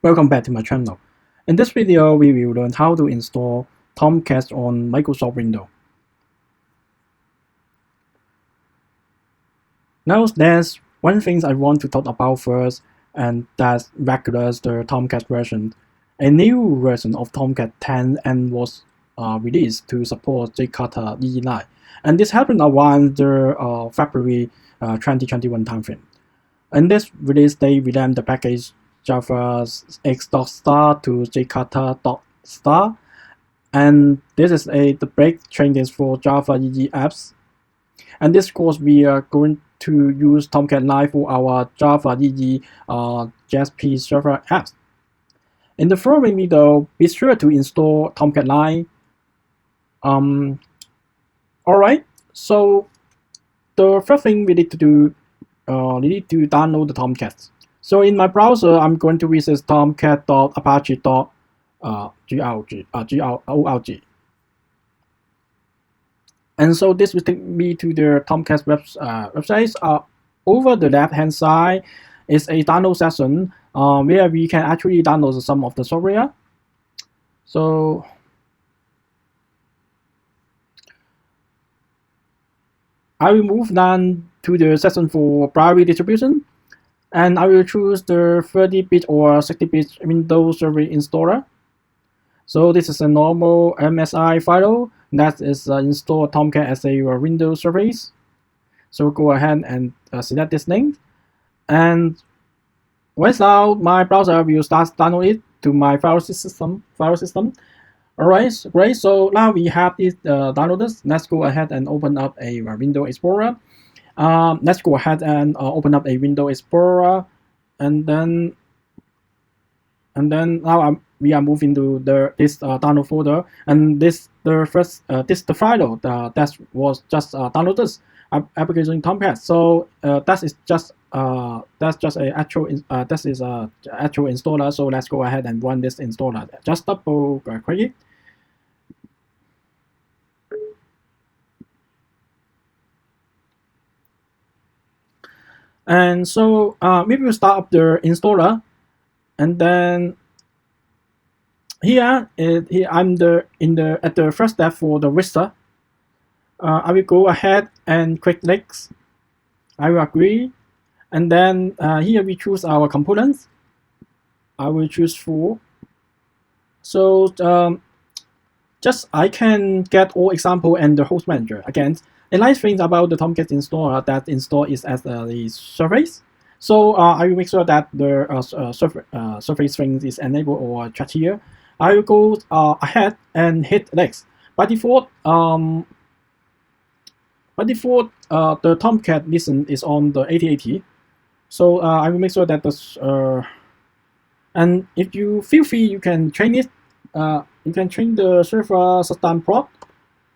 Welcome back to my channel. In this video, we will learn how to install Tomcat on Microsoft Windows. Now there's one thing I want to talk about first, and that's regulars the Tomcat version. A new version of Tomcat 10 and was released to support JSP EE9, and this happened around the February 2021 timeframe. In this release, they renamed the package Java x.star to jkata.star, and this is the break changes for Java EE apps. And this course, we are going to use Tomcat Live for our Java EE JSP server apps. In the following video, be sure to install Tomcat Live. Alright, so the first thing we need to do, we need to download the Tomcat. So in my browser, I'm going to visit tomcat.apache.org. And so this will take me to the Tomcat website. Over the left-hand side is a download section where we can actually download some of the software. So I will move down to the section for primary distribution, and I will choose the 30-bit or 60-bit Windows Server installer. So this is a normal MSI file that is install Tomcat as a Windows service. So go ahead and select this link, and right now my browser will start download it to my file system. Alright, great. So now we have this downloaded. Let's go ahead and open up a Windows Explorer. Let's go ahead and open up a Windows Explorer, and then now we are moving to this download folder, and this the file that was just downloaded application Tomcat. So that is just a actual actual installer. So let's go ahead and run this installer. Just double click it. And so we will start up the installer, and then here I'm at the first step for the vista. I will go ahead and click next. I will agree, and then here we choose our components. I will choose full. So just I can get all example and the host manager. Again, a nice thing about the Tomcat installer that install is as the surface. So I will make sure that the surface thing is enabled or checked here. I will go ahead and hit next. By default, the Tomcat listen is on the 8080. So I will make sure that and if you feel free, you can train it. You can train the server system prop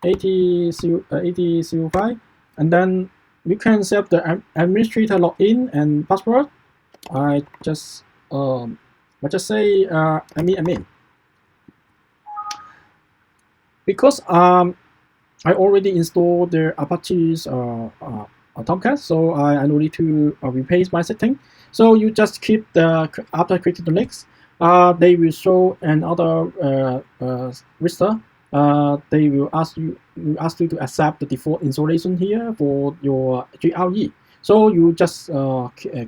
8005, and then you can set the administrator login and password. I just say admin, because I already installed the Apache's Tomcat, so I no need to replace my setting. So you just keep after clicking the next, they will show another vista. They will ask you to accept the default installation here for your GRE. So you just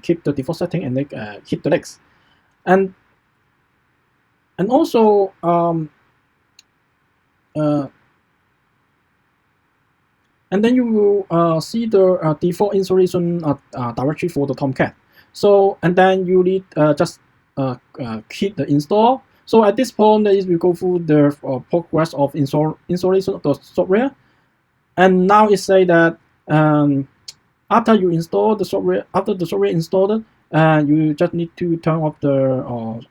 keep the default setting and hit the next, and also and then you will see the default installation directory for the Tomcat. So and then you need just hit the install. So at this point, we go through the progress of installation of the software, and now it say that after you install the software, after the software installed, you just need to turn off the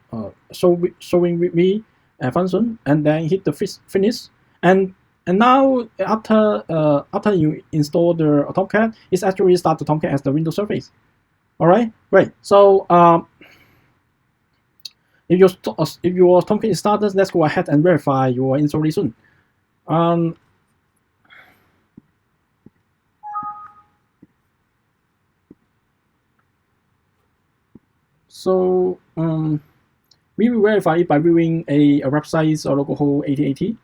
showing with me function, and then hit the finish. And now after you install the Tomcat, it's actually start the Tomcat as the Windows Surface. All right, great. So if your Tomcat is started, let's go ahead and verify your installation. So we will verify it by viewing a website or localhost 8080.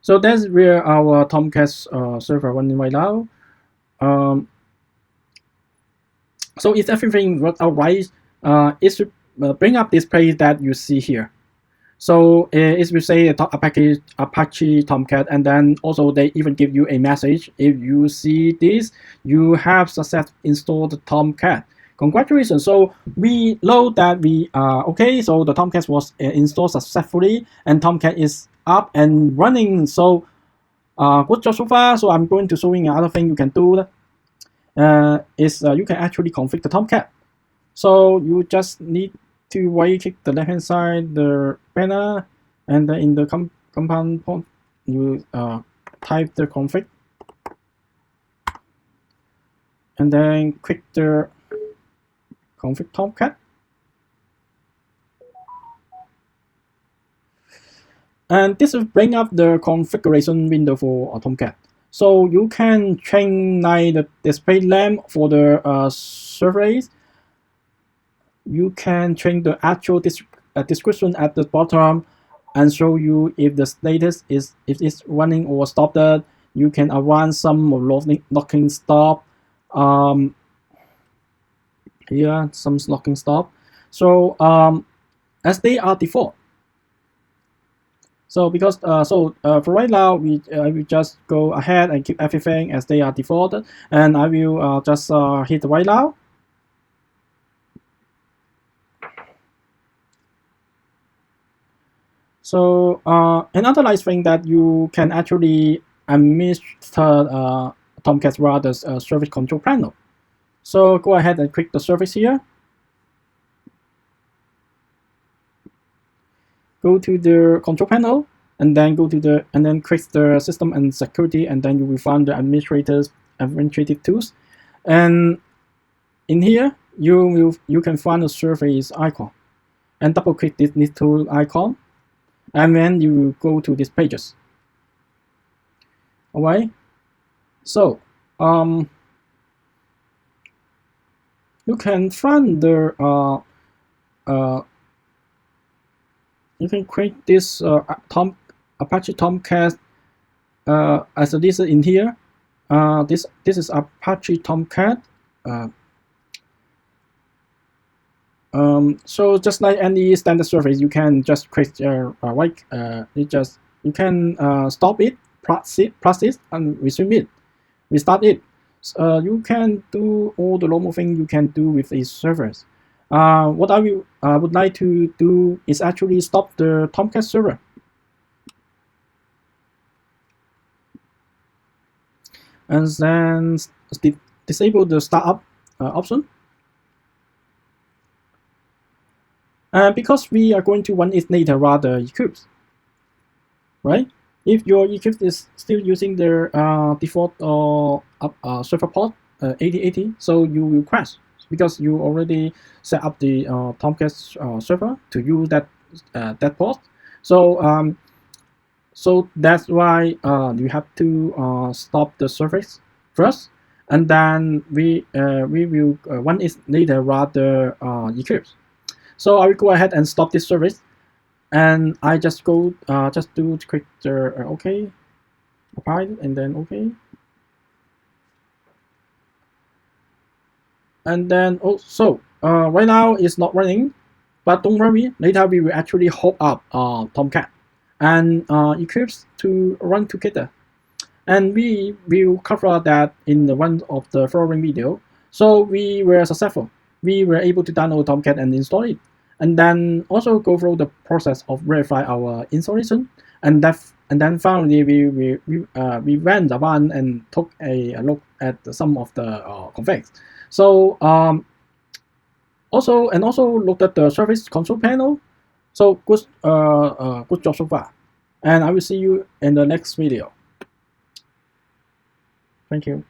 So that's where our Tomcat server running right now. So if everything worked out right, it should bring up this page that you see here. So it will say Apache Tomcat, and then also they even give you a message. If you see this, you have successfully installed Tomcat. Congratulations. So we know that we okay. So the Tomcat was installed successfully, and Tomcat is up and running. So good job so far. So I'm going to show you another thing you can do. You can actually configure the Tomcat. So you just need to right click the left hand side the banner, and then in the compound point you type the config, and then click the config Tomcat, and this will bring up the configuration window for Tomcat. So you can change like the display lamp for the surface. You can change the actual description at the bottom and show you if the status is if it's running or stopped. You can advance some locking stop. Here some locking stop. So as they are default. So because for right now I will just go ahead and keep everything as they are default, and I will just hit right now. So another nice thing that you can actually administer Tomcat via the service control panel. So go ahead and click the service here. Go to the control panel, and then go to the click the system and security, and then you will find the administrative tools. And in here you can find the service icon, and double click this tool icon. And then you will go to these pages. Alright, so you can find the you can create this Apache Tomcat as a list in here. This is Apache Tomcat. So just like any standard service, you can just create you can stop it, process and resume it, restart it. You can do all the normal thing you can do with these servers. What I would like to do is actually stop the Tomcat server. And then disable the startup option. Because we are going to run it later rather equipped, right? If your equipped is still using the default server port 8080, so you will crash because you already set up the Tomcat server to use that port. So so that's why you have to stop the service first, and then we will run it later rather equipped. So I will go ahead and stop this service, and I just go just do click the OK, apply, and then OK, and then also right now it's not running, but don't worry, later we will actually hook up Tomcat and equips to run together, and we will cover that in the one of the following video. So we were successful. We were able to download Tomcat and install it, and then also go through the process of verify our installation, and then finally we went around and took a look at some of the configs. So also looked at the service control panel. So good job so far, and I will see you in the next video. Thank you.